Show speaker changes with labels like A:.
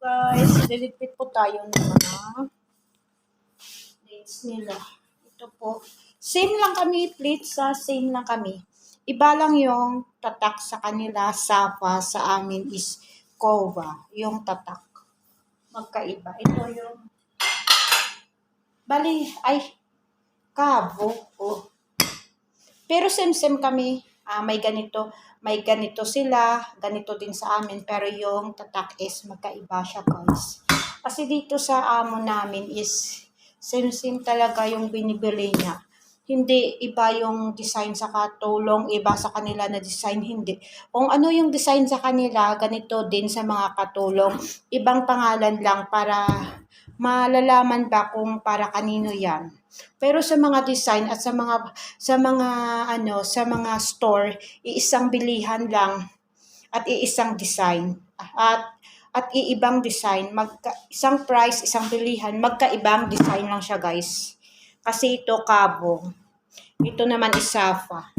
A: guys, liligpit po tayo ng mga plates nila. Ito po. Same lang kami, plates same lang kami. Iba lang yung tatak sa kanila, Safa, sa amin is Kova, yung tatak. Magkaiba. Ito yung, bali, ay, Kavo. Oh. Pero same kami. May ganito sila, ganito din sa amin, pero yung tatak is magkaiba siya guys. Kasi dito sa amo namin is same talaga yung binibili niya. Hindi iba yung design sa katulong, iba sa kanila na design, hindi. Kung ano yung design sa kanila, ganito din sa mga katulong. Ibang pangalan lang para malalaman ba kung para kanino yan. Pero sa mga design at sa mga store, iisang bilihan lang at iisang design. At iibang design, isang price, isang bilihan, magkaibang design lang siya guys. Kasi ito Kabo. Ito naman is Safa.